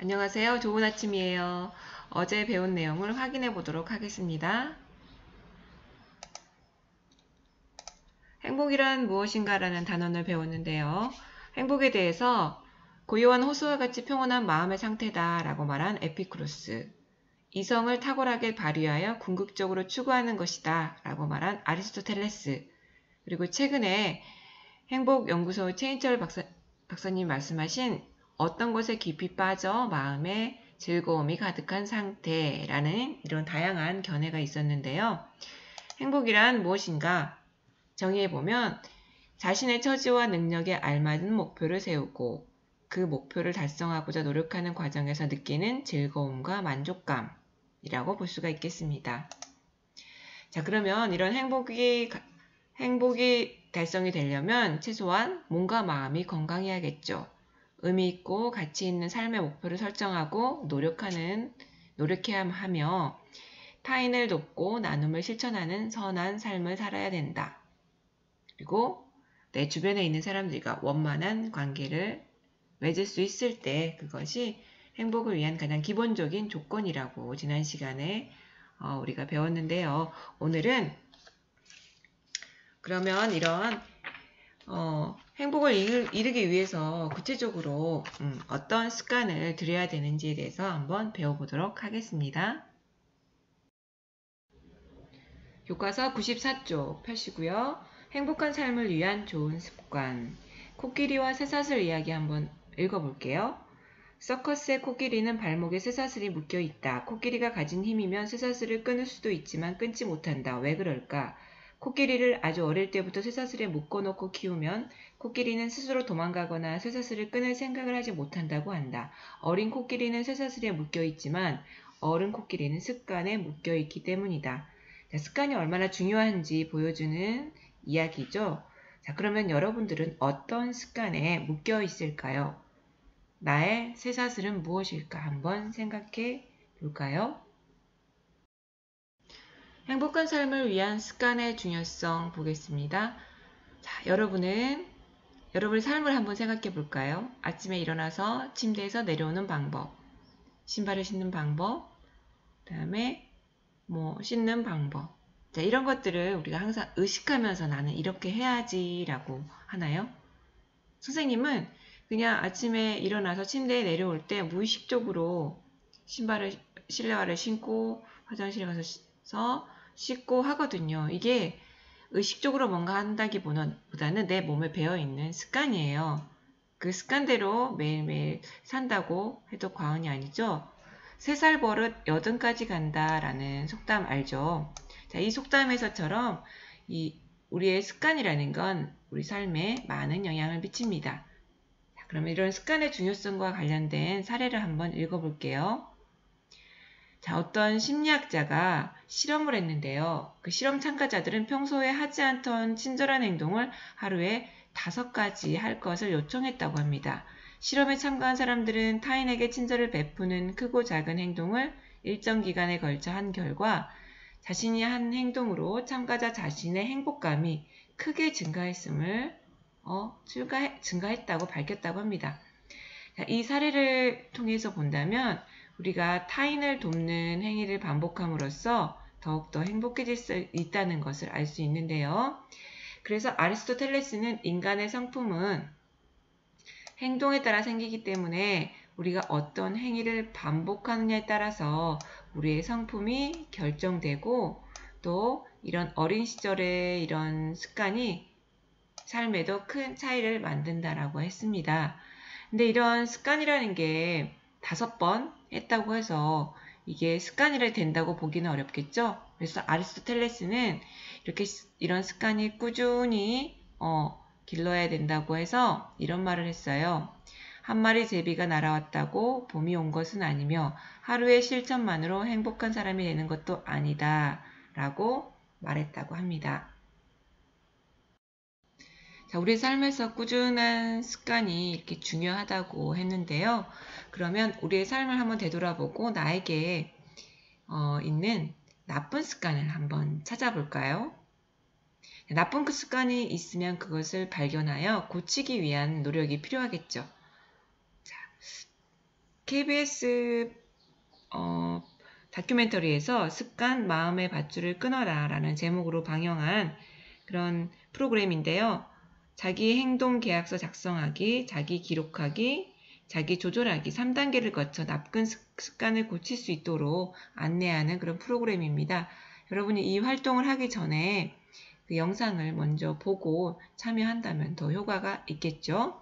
안녕하세요. 좋은 아침이에요. 어제 배운 내용을 확인해 보도록 하겠습니다. 행복이란 무엇인가 라는 단원을 배웠는데요. 행복에 대해서 고요한 호수와 같이 평온한 마음의 상태다 라고 말한 에피쿠로스, 이성을 탁월하게 발휘하여 궁극적으로 추구하는 것이다 라고 말한 아리스토텔레스, 그리고 최근에 행복연구소 최인철 박사님 말씀하신 어떤 것에 깊이 빠져 마음에 즐거움이 가득한 상태라는 이런 다양한 견해가 있었는데요. 행복이란 무엇인가 정의해보면 자신의 처지와 능력에 알맞은 목표를 세우고 그 목표를 달성하고자 노력하는 과정에서 느끼는 즐거움과 만족감이라고 볼 수가 있겠습니다. 자, 그러면 이런 행복이 달성이 되려면 최소한 몸과 마음이 건강해야겠죠. 의미 있고 가치 있는 삶의 목표를 설정하고 노력해야 하며 타인을 돕고 나눔을 실천하는 선한 삶을 살아야 된다. 그리고 내 주변에 있는 사람들과 원만한 관계를 맺을 수 있을 때 그것이 행복을 위한 가장 기본적인 조건이라고 지난 시간에 우리가 배웠는데요. 오늘은 그러면 이런 행복을 이루기 위해서 구체적으로 어떤 습관을 들여야 되는지에 대해서 한번 배워보도록 하겠습니다. 교과서 94쪽 펴시고요. 행복한 삶을 위한 좋은 습관. 코끼리와 쇠사슬 이야기 한번 읽어볼게요. 서커스의 코끼리는 발목에 쇠사슬이 묶여 있다. 코끼리가 가진 힘이면 쇠사슬을 끊을 수도 있지만 끊지 못한다. 왜 그럴까? 코끼리를 아주 어릴 때부터 쇠사슬에 묶어놓고 키우면 코끼리는 스스로 도망가거나 쇠사슬을 끊을 생각을 하지 못한다고 한다. 어린 코끼리는 쇠사슬에 묶여 있지만 어른 코끼리는 습관에 묶여 있기 때문이다. 자, 습관이 얼마나 중요한지 보여주는 이야기죠. 자, 그러면 여러분들은 어떤 습관에 묶여 있을까요? 나의 쇠사슬은 무엇일까 한번 생각해 볼까요? 행복한 삶을 위한 습관의 중요성 보겠습니다. 자, 여러분의 삶을 한번 생각해 볼까요? 아침에 일어나서 침대에서 내려오는 방법, 신발을 신는 방법, 그 다음에 씻는 방법. 자, 이런 것들을 우리가 항상 의식하면서 나는 이렇게 해야지라고 하나요? 선생님은 그냥 아침에 일어나서 침대에 내려올 때 무의식적으로 실내화를 신고 화장실에 가서 씻고 하거든요. 이게 의식적으로 뭔가 한다기보다는 내 몸에 배어있는 습관이에요. 그 습관대로 매일매일 산다고 해도 과언이 아니죠. 3살 버릇 8까지 간다라는 속담 알죠? 자, 이 속담에서처럼 우리의 습관이라는 건 우리 삶에 많은 영향을 미칩니다. 자, 그러면 이런 습관의 중요성과 관련된 사례를 한번 읽어볼게요. 자, 어떤 심리학자가 실험을 했는데요. 그 실험 참가자들은 평소에 하지 않던 친절한 행동을 하루에 5가지 할 것을 요청했다고 합니다. 실험에 참가한 사람들은 타인에게 친절을 베푸는 크고 작은 행동을 일정 기간에 걸쳐 한 결과 자신이 한 행동으로 참가자 자신의 행복감이 크게 증가했다고 밝혔다고 합니다. 자, 이 사례를 통해서 본다면 우리가 타인을 돕는 행위를 반복함으로써 더욱더 행복해질 수 있다는 것을 알 수 있는데요. 그래서 아리스토텔레스는 인간의 성품은 행동에 따라 생기기 때문에 우리가 어떤 행위를 반복하느냐에 따라서 우리의 성품이 결정되고 또 이런 어린 시절의 이런 습관이 삶에도 큰 차이를 만든다라고 했습니다. 근데 이런 습관이라는 게 5번 했다고 해서 이게 습관이 된다고 보기는 어렵겠죠? 그래서 아리스토텔레스는 이런 습관이 꾸준히 길러야 된다고 해서 이런 말을 했어요. 한 마리 제비가 날아왔다고 봄이 온 것은 아니며 하루의 실천만으로 행복한 사람이 되는 것도 아니다 라고 말했다고 합니다. 자, 우리 삶에서 꾸준한 습관이 이렇게 중요하다고 했는데요. 그러면 우리의 삶을 한번 되돌아보고 나에게 있는 나쁜 습관을 한번 찾아볼까요? 나쁜 습관이 있으면 그것을 발견하여 고치기 위한 노력이 필요하겠죠. 자, KBS 다큐멘터리에서 습관 마음의 밧줄을 끊어라 라는 제목으로 방영한 그런 프로그램인데요. 자기 행동 계약서 작성하기, 자기 기록하기, 자기 조절하기 3단계를 거쳐 나쁜 습관을 고칠 수 있도록 안내하는 그런 프로그램입니다. 여러분이 이 활동을 하기 전에 그 영상을 먼저 보고 참여한다면 더 효과가 있겠죠.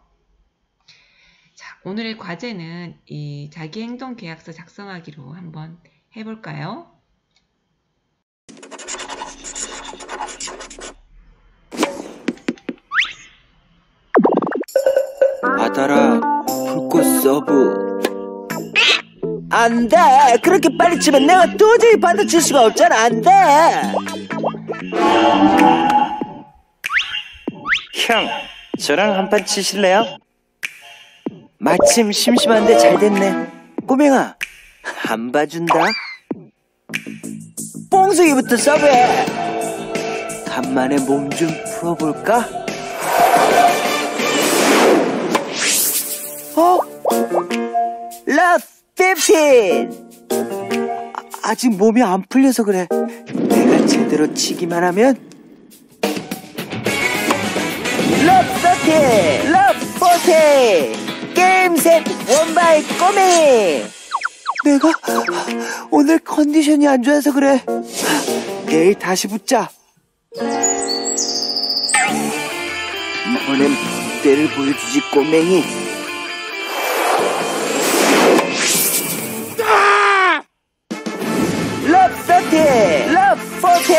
자, 오늘의 과제는 이 자기 행동 계약서 작성하기로 한번 해볼까요? 받아라, 불꽃 서브. 안 돼! 그렇게 빨리 치면 내가 도저히 받아칠 수가 없잖아. 안 돼! 형, 저랑 한판 치실래요? 마침 심심한데 잘 됐네. 꼬맹아, 안 봐준다. 뽕숭이부터 서브해. 간만에 몸 좀 풀어볼까? 러브 15! 아직 몸이 안 풀려서 그래. 내가 제대로 치기만 하면. 러브 30! 러브 40! 게임 셋 원바이 꼬맹이! 내가 오늘 컨디션이 안 좋아서 그래. 내일 다시 붙자. 이번엔 무대를 보여주지 꼬맹이. 러브 30! 러브 40!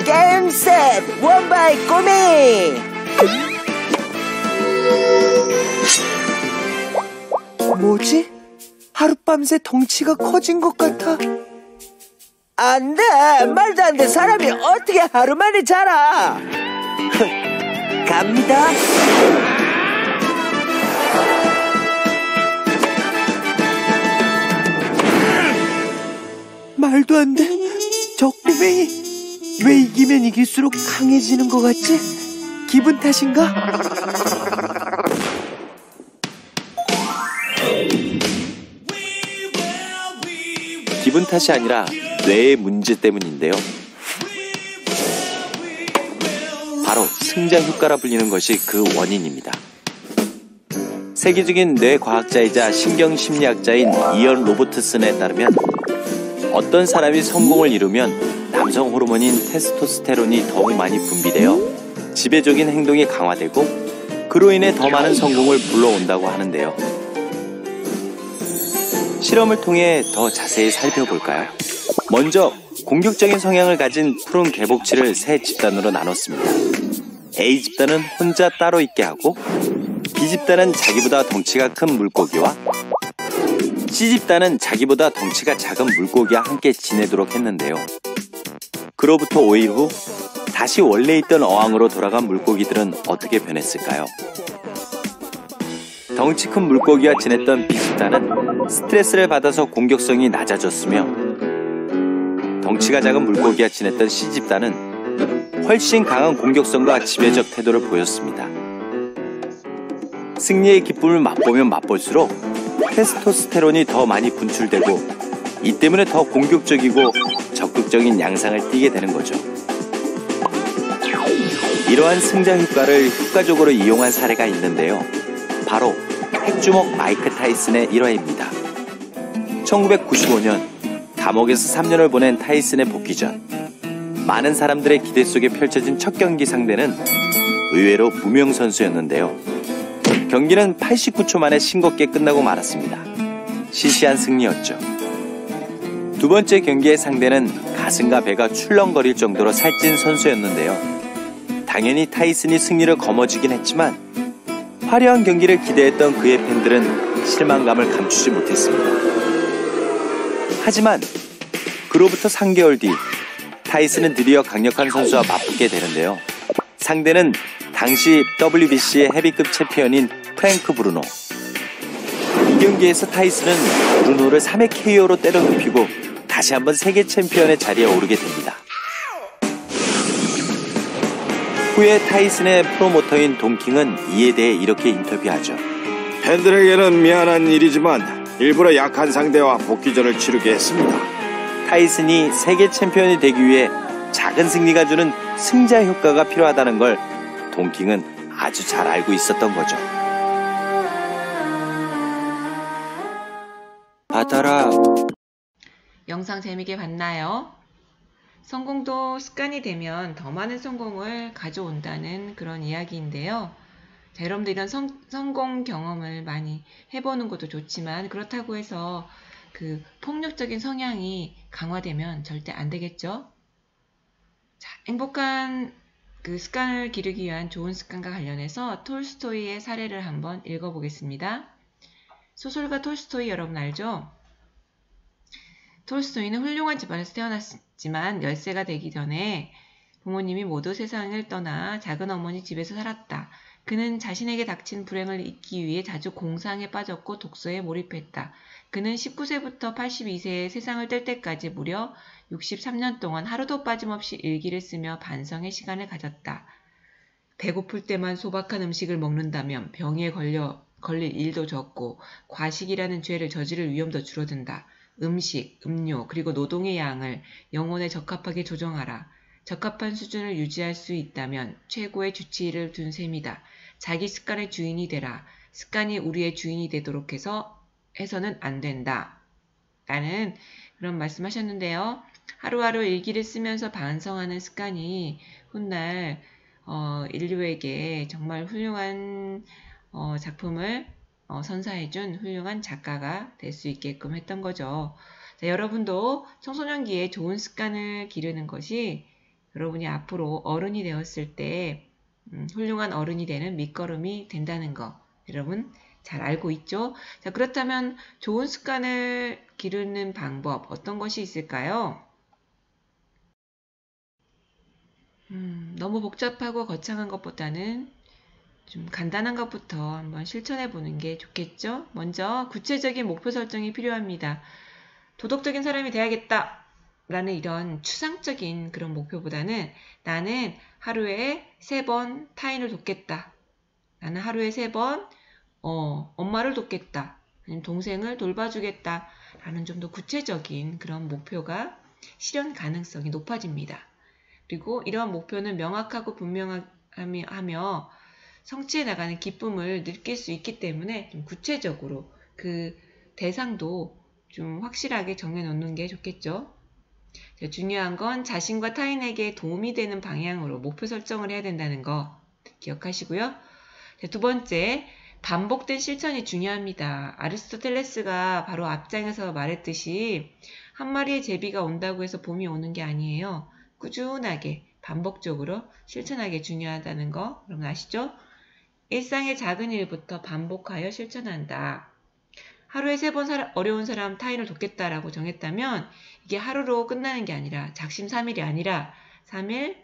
게임 셋 원바이 꼬맹이! 뭐지? 하룻밤새 덩치가 커진 것 같아. 안 돼! 말도 안 돼! 사람이 어떻게 하루 만에 자라! 갑니다! 말도 안 돼! 저 꼬맹이 왜 이기면 이길수록 강해지는 것 같지? 기분 탓인가? 기분 탓이 아니라 뇌의 문제 때문인데요. 바로 승자 효과라 불리는 것이 그 원인입니다. 세계적인 뇌과학자이자 신경심리학자인 이언 로버트슨에 따르면 어떤 사람이 성공을 이루면 남성 호르몬인 테스토스테론이 더욱 많이 분비되어 지배적인 행동이 강화되고 그로 인해 더 많은 성공을 불러온다고 하는데요. 실험을 통해 더 자세히 살펴볼까요? 먼저 공격적인 성향을 가진 푸른 개복치를 세 집단으로 나눴습니다. A 집단은 혼자 따로 있게 하고, B 집단은 자기보다 덩치가 큰 물고기와 C 집단은 자기보다 덩치가 작은 물고기와 함께 지내도록 했는데요. 그로부터 5일 후 다시 원래 있던 어항으로 돌아간 물고기들은 어떻게 변했을까요? 덩치 큰 물고기와 지냈던 B 집단은 스트레스를 받아서 공격성이 낮아졌으며, 덩치가 작은 물고기와 지냈던 C 집단은 훨씬 강한 공격성과 지배적 태도를 보였습니다. 승리의 기쁨을 맛보면 맛볼수록 테스토스테론이 더 많이 분출되고, 이 때문에 더 공격적이고 적극적인 양상을 띠게 되는 거죠. 이러한 승자 효과를 효과적으로 이용한 사례가 있는데요. 바로 핵주먹 마이크 타이슨의 일화입니다. 1995년 감옥에서 3년을 보낸 타이슨의 복귀 전, 많은 사람들의 기대 속에 펼쳐진 첫 경기 상대는 의외로 무명 선수였는데요. 경기는 89초 만에 싱겁게 끝나고 말았습니다. 시시한 승리였죠. 두 번째 경기의 상대는 가슴과 배가 출렁거릴 정도로 살찐 선수였는데요. 당연히 타이슨이 승리를 거머쥐긴 했지만 화려한 경기를 기대했던 그의 팬들은 실망감을 감추지 못했습니다. 하지만 그로부터 3개월 뒤 타이슨은 드디어 강력한 선수와 맞붙게 되는데요. 상대는 당시 WBC의 헤비급 챔피언인 프랭크 브루노. 이 경기에서 타이슨은 브루노를 3회 KO로 때려 눕히고 다시 한번 세계 챔피언의 자리에 오르게 됩니다. 후에 타이슨의 프로모터인 돈 킹은 이에 대해 이렇게 인터뷰하죠. 팬들에게는 미안한 일이지만 일부러 약한 상대와 복귀전을 치르게 했습니다. 타이슨이 세계 챔피언이 되기 위해 작은 승리가 주는 승자 효과가 필요하다는 걸 동킹은 아주 잘 알고 있었던 거죠. 받아라. 영상 재밌게 봤나요? 성공도 습관이 되면 더 많은 성공을 가져온다는 그런 이야기인데요. 자, 여러분들 이런 성공 경험을 많이 해보는 것도 좋지만 그렇다고 해서 그 폭력적인 성향이 강화되면 절대 안 되겠죠? 자, 행복한 그 습관을 기르기 위한 좋은 습관과 관련해서 톨스토이의 사례를 한번 읽어보겠습니다. 소설가 톨스토이 여러분 알죠? 톨스토이는 훌륭한 집안에서 태어났지만 10세가 되기 전에 부모님이 모두 세상을 떠나 작은 어머니 집에서 살았다. 그는 자신에게 닥친 불행을 잊기 위해 자주 공상에 빠졌고 독서에 몰입했다. 그는 19세부터 82세에 세상을 뗄 때까지 무려 63년 동안 하루도 빠짐없이 일기를 쓰며 반성의 시간을 가졌다. 배고플 때만 소박한 음식을 먹는다면 병에 걸릴 일도 적고 과식이라는 죄를 저지를 위험도 줄어든다. 음식, 음료, 그리고 노동의 양을 영혼에 적합하게 조정하라. 적합한 수준을 유지할 수 있다면 최고의 주치의를 둔 셈이다. 자기 습관의 주인이 되라. 습관이 우리의 주인이 되도록 해서는 안 된다. 라는 그런 말씀하셨는데요. 하루하루 일기를 쓰면서 반성하는 습관이 훗날 인류에게 정말 훌륭한 작품을 선사해준 훌륭한 작가가 될 수 있게끔 했던 거죠. 자, 여러분도 청소년기에 좋은 습관을 기르는 것이 여러분이 앞으로 어른이 되었을 때 훌륭한 어른이 되는 밑거름이 된다는 거 여러분 잘 알고 있죠? 자, 그렇다면 좋은 습관을 기르는 방법 어떤 것이 있을까요? 너무 복잡하고 거창한 것보다는 좀 간단한 것부터 한번 실천해 보는 게 좋겠죠? 먼저 구체적인 목표 설정이 필요합니다. 도덕적인 사람이 돼야겠다 라는 이런 추상적인 그런 목표보다는 나는 하루에 3번 타인을 돕겠다. 나는 하루에 3번 엄마를 돕겠다. 아니면 동생을 돌봐주겠다. 라는 좀 더 구체적인 그런 목표가 실현 가능성이 높아집니다. 그리고 이러한 목표는 명확하고 분명하며 성취해 나가는 기쁨을 느낄 수 있기 때문에 좀 구체적으로 그 대상도 좀 확실하게 정해놓는 게 좋겠죠. 중요한 건 자신과 타인에게 도움이 되는 방향으로 목표 설정을 해야 된다는 거 기억하시고요. 두 번째, 반복된 실천이 중요합니다. 아리스토텔레스가 바로 앞장에서 말했듯이 한 마리의 제비가 온다고 해서 봄이 오는 게 아니에요. 꾸준하게 반복적으로 실천하기 중요하다는 거 여러분 아시죠? 일상의 작은 일부터 반복하여 실천한다. 하루에 3번 어려운 사람 타인을 돕겠다라고 정했다면 이게 하루로 끝나는 게 아니라 작심삼일이 아니라 3일,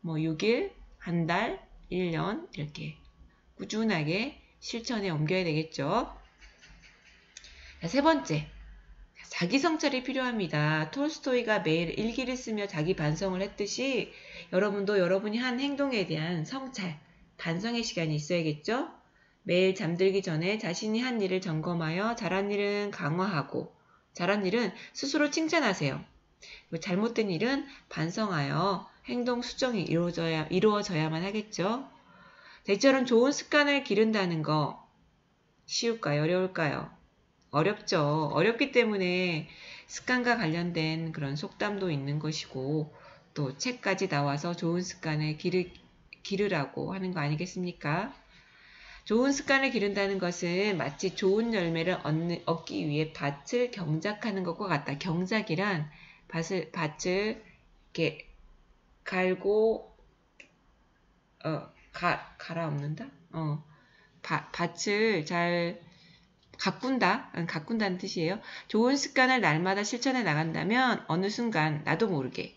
6일, 한 달, 1년 이렇게 꾸준하게 실천에 옮겨야 되겠죠. 자, 세 번째, 자기 성찰이 필요합니다. 톨스토이가 매일 일기를 쓰며 자기 반성을 했듯이 여러분도 여러분이 한 행동에 대한 성찰, 반성의 시간이 있어야겠죠. 매일 잠들기 전에 자신이 한 일을 점검하여 잘한 일은 강화하고 잘한 일은 스스로 칭찬하세요. 잘못된 일은 반성하여 행동 수정이 이루어져야만 하겠죠. 이처럼 좋은 습관을 기른다는 거 쉬울까요? 어려울까요? 어렵죠. 어렵기 때문에 습관과 관련된 그런 속담도 있는 것이고 또 책까지 나와서 좋은 습관을 기르라고 하는 거 아니겠습니까? 좋은 습관을 기른다는 것은 마치 좋은 열매를 얻기 위해 밭을 경작하는 것과 같다. 경작이란 밭을 이렇게 갈고 갈아엎는다? 밭을 잘 가꾼다는 뜻이에요. 좋은 습관을 날마다 실천해 나간다면 어느 순간 나도 모르게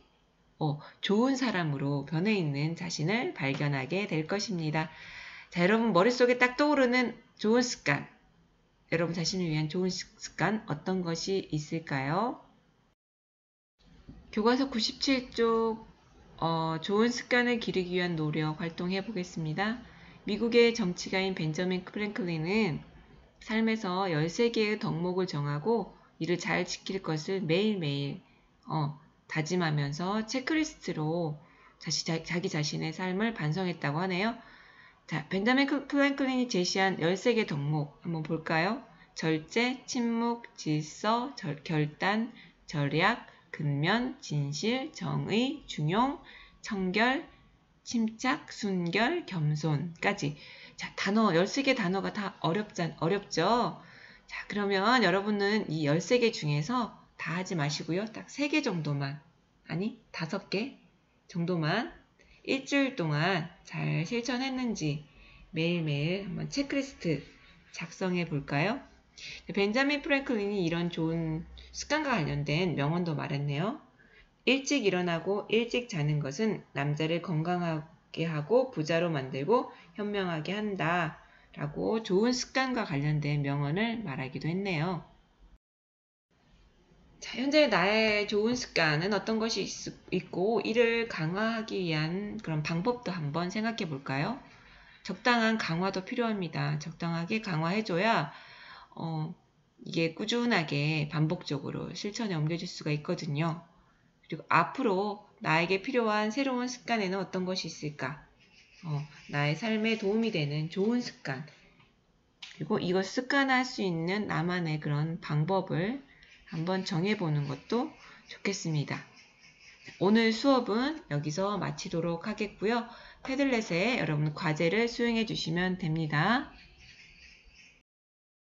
좋은 사람으로 변해 있는 자신을 발견하게 될 것입니다. 자, 여러분 머릿속에 딱 떠오르는 좋은 습관, 여러분 자신을 위한 좋은 습관 어떤 것이 있을까요? 교과서 97쪽 좋은 습관을 기르기 위한 노력 활동해 보겠습니다. 미국의 정치가인 벤저민 프랭클린은 삶에서 13개의 덕목을 정하고 이를 잘 지킬 것을 매일매일 다짐하면서 체크리스트로 자기 자신의 삶을 반성했다고 하네요. 자, 벤자민 프랭클린이 제시한 13개 덕목 한번 볼까요? 절제, 침묵, 질서, 결단, 절약, 근면, 진실, 정의, 중용, 청결, 침착, 순결, 겸손까지. 자, 13개 단어가 다 어렵죠? 자, 그러면 여러분은 이 13개 중에서 다 하지 마시고요. 딱 3개 정도만, 아니 5개 정도만 일주일 동안 잘 실천했는지 매일매일 한번 체크리스트 작성해 볼까요? 벤자민 프랭클린이 이런 좋은 습관과 관련된 명언도 말했네요. 일찍 일어나고 일찍 자는 것은 남자를 건강하게 하고 부자로 만들고 현명하게 한다 라고 좋은 습관과 관련된 명언을 말하기도 했네요. 자, 현재 나의 좋은 습관은 어떤 것이 있고 이를 강화하기 위한 그런 방법도 한번 생각해 볼까요? 적당한 강화도 필요합니다. 적당하게 강화해줘야 이게 꾸준하게 반복적으로 실천에 옮겨질 수가 있거든요. 그리고 앞으로 나에게 필요한 새로운 습관에는 어떤 것이 있을까? 나의 삶에 도움이 되는 좋은 습관, 그리고 이걸 습관화할 수 있는 나만의 그런 방법을 한번 정해보는 것도 좋겠습니다. 오늘 수업은 여기서 마치도록 하겠고요. 패들렛에 여러분 과제를 수행해 주시면 됩니다.